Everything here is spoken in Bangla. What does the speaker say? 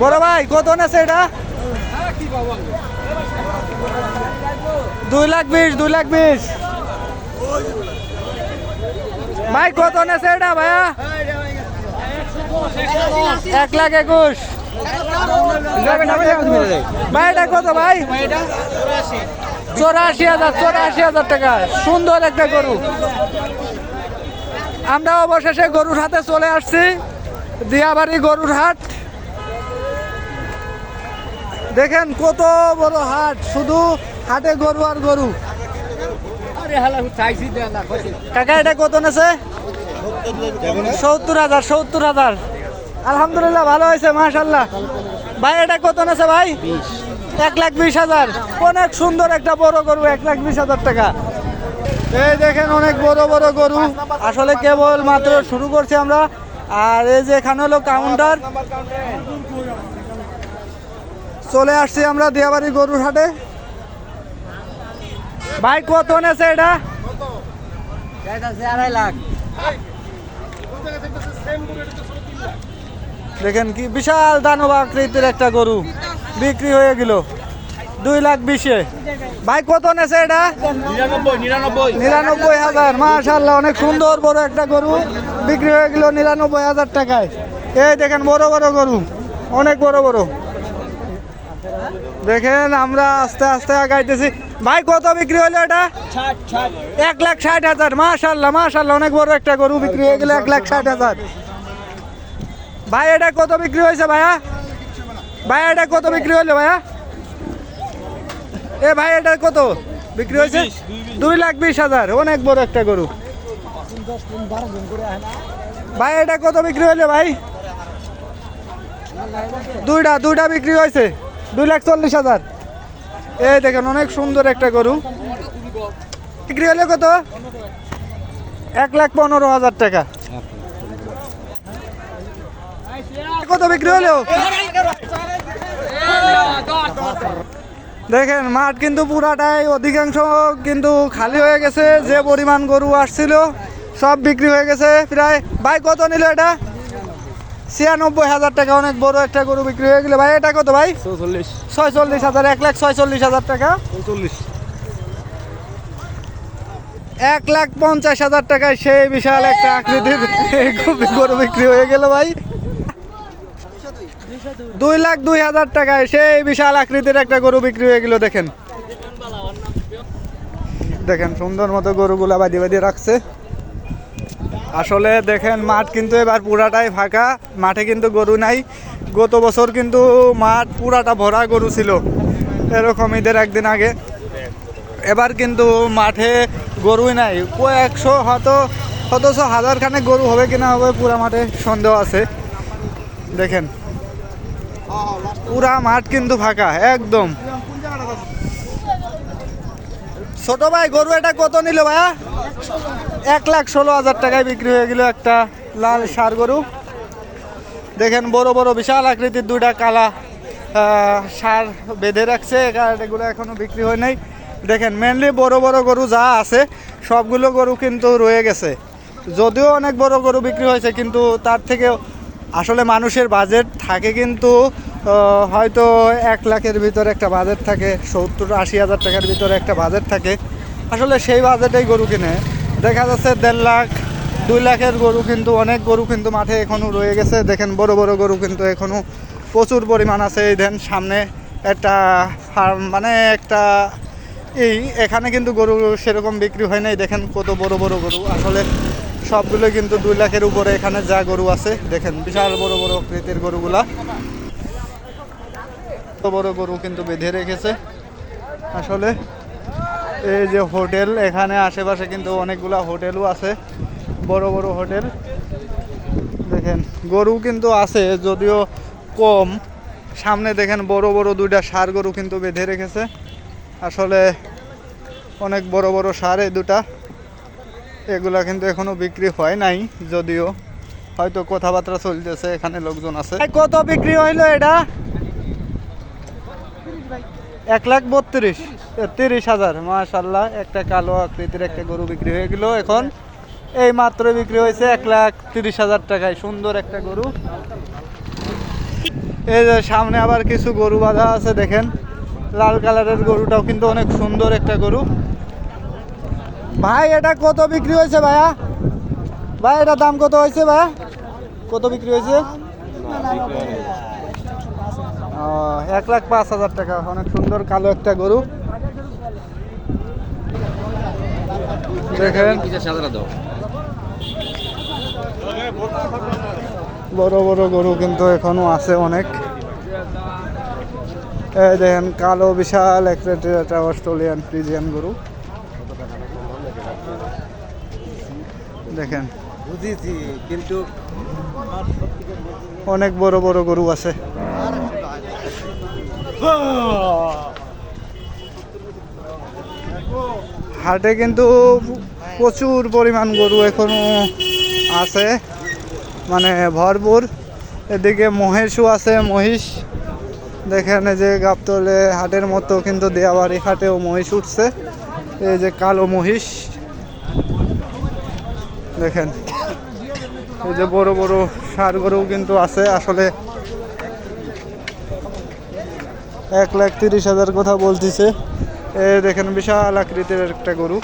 বড় ভাই কত আছে এটা? 2,20,000, 2,20,000 ভাই কত আছে এটা ভাইয়া? 1,21,000 ভাই এটা কত ভাই? 84,000 টাকা। সুন্দর একটা গরু। আমরা অবশেষে গরুর হাতে চলে আসছি, দিয়াবাড়ি গরুর হাট। দেখেন কত বড় হাট, শুধু হাটে গরু আর গরু। কাকা এটা কত নেছে? 70,000। আলহামদুলিল্লাহ ভালো হয়েছে, মাশাল্লাহ। ভাই এটা কত নেছে ভাই? 1,20,000। অনেক সুন্দর একটা বড় গরু, 1,20,000 টাকা। এই দেখেন অনেক বড় বড় গরু। আসলে কেবল মাত্র শুরু করছি আমরা। আর এই যে এখানে হলো কাউন্টার। চলে আসছি আমরা দিয়াবাড়ি গরুর হাটে। ভাই কত নেছে এটা? 2.5 লাখ। দেখেন কি বিশাল দানব আকৃতির একটা গরু বিক্রি হয়ে গেল 2,20,000। ভাই কত নেছে এটা? 99,000। মাশাআল্লাহ, অনেক সুন্দর বড় একটা গরু বিক্রি হয়ে গেল 99,000 টাকায়। এই দেখেন বড় বড় গরু, অনেক বড় বড়। দেখেন আমরা আস্তে আস্তে আগাইতেছি। ভাই কত বিক্রি হলো এটা? 1,60,000। মাশাআল্লাহ মাশাআল্লাহ, অনেক বড় একটা গরু বিক্রি হয়ে গেল 1,60,000। ভাই এটা কত বিক্রি হয়েছে ভাইয়া? ভাই এটা কত বিক্রি হলো ভাইয়া? এ ভাই এটা কত বিক্রি হয়েছে? 2,20,000। অনেক বড় একটা গরু। ভাই এটা কত বিক্রি হলো ভাই? দুইটা বিক্রি হয়েছে 2,40,000। এই দেখেন অনেক সুন্দর একটা গরু বিক্রি হলো কত? 1,15,000 টাকা। কত বিক্রি হলো? দেখেন মাঠ কিন্তু পুরাটাই অধিকাংশ কিন্তু খালি হয়ে গেছে। যে পরিমাণ গরু আসছিল সব বিক্রি হয়ে গেছে প্রায়। ভাই কত নিল এটা? 96,000 টাকা। অনেক বড় একটা গরু বিক্রি হয়ে গেল। ভাই এটা কত ভাই? 46,000। 1,46,000 টাকা। 1,50,000 টাকায় সেই বিশাল একটা আকৃতির গরু বিক্রি হয়ে গেল ভাই। 2,02,000 টাকায় সেই বিশাল আকৃতির একটা গরু বিক্রি হয়ে গেল। দেখেন দেখেন সুন্দর মতো গরুগুলা বাঁধিয়ে রাখছে। আসলে দেখেন মাঠ কিন্তু এবার পুরাটাই ফাঁকা, মাঠে কিন্তু গরু নাই। গত বছর কিন্তু মাঠ পুরাটা ভরা গরু ছিল এরকম ঈদের একদিন আগে। এবার কিন্তু মাঠে গরুই নাই, কয়েকশো হয়তো হাজার খানেক গরু হবে কিনা হবে পুরা মাঠে সন্দেহ আছে। দেখেন পুরা মাঠ কিন্তু ফাঁকা একদম। ছোট ভাই গরু এটা কত নিল ভাইয়া? 1,16,000 টাকায় বিক্রি হয়ে গেল একটা লাল ষাঁড় গরু। দেখেন বড় বড় বিশাল আকৃতির দুইটা কালা ষাঁড় বেঁধে রাখছে, এগুলো এখনো বিক্রি হয় নাই। দেখেন মেনলি বড় বড় গরু যা আছে সবগুলো গরু কিন্তু রয়ে গেছে। যদিও অনেক বড় গরু বিক্রি হয়েছে কিন্তু তার থেকে আসলে মানুষের বাজেট থাকে কিন্তু হয়তো 1 লাখের ভিতরে একটা বাজেট থাকে, 70-80,000 টাকার ভিতরে একটা বাজেট থাকে। আসলে সেই বাজেটেই গরু কিনে। দেখা যাচ্ছে 1.5 লাখ 2 লাখের গরু কিন্তু অনেক গরু কিন্তু মাঠে এখনও রয়ে গেছে। দেখেন বড় বড় গরু কিন্তু এখনও প্রচুর পরিমাণ আছে। এই দেন সামনে একটা ফার্ম, মানে একটা এখানে কিন্তু গরু সেরকম বিক্রি হয় নাই। দেখেন কত বড় বড় গরু। আসলে সবগুলো কিন্তু 2 লাখের উপরে এখানে যা গরু আছে। দেখেন বিশাল বড় বড় আকৃতির গরুগুলা, বড় গরু কিন্তু বেঁধে রেখেছে। আসলে এই যে হোটেল, এখানে আশেপাশে কিন্তু অনেকগুলা হোটেলও আছে, বড় বড় হোটেল। দেখেন গরু কিন্তু আছে যদিও কম। সামনে দেখেন বড় বড় দুইটা ষাঁড় গরু কিন্তু বেঁধে রেখেছে। আসলে অনেক বড় বড় ষাঁড় এই দুটা। এগুলা কিন্তু এখনো বিক্রি হয় নাই, যদিও হয়তো কথাবার্তা চলতেছে, এখানে লোকজন আছে। কত বিক্রি হইলো এটা? 1,32,000। মাশাআল্লাহ, একটা কালো আকৃতির একটা গরু বিক্রি হয়ে গেল। এখন এই মাত্র বিক্রি হয়েছে 1,30,000 টাকায়। সুন্দর একটা গরু। এই যে সামনে আবার কিছু গরু বাঁধা আছে দেখেন, লাল কালারের গরুটাও কিন্তু অনেক সুন্দর একটা গরু। ভাই এটা কত বিক্রি হয়েছে ভাইয়া? ভাই এটা দাম কত হয়েছে ভাইয়া? কত বিক্রি হয়েছে? 1,05,000 টাকা। অনেক সুন্দর কালো একটা গরু দেখেন। বড় বড় গরু কিন্তু এখনো আছে অনেক। এই দেখেন কালো বিশাল একটা অস্ট্রেলিয়ান ফ্রিজিয়ান গরু দেখেন, বুঝেছি কিন্তু অনেক বড় বড় গরু আছে। হাটে কিন্তু প্রচুর পরিমাণ গরু এখনো আছে, মানে ভরপুর। এদিকে মহিষও আছে, মহিষ দেখেন। এই যে গাবতলে হাটের মতো কিন্তু দেয়াবাড়ি হাটেও মহিষ উঠছে। এই যে কালো মহিষ দেখেন। এই যে বড় বড় ষাঁড় গরুও কিন্তু আছে। আসলে 1,30,000 কথা বলতেছে। এই দেখেন বিশাল আকৃতির একটা গরু।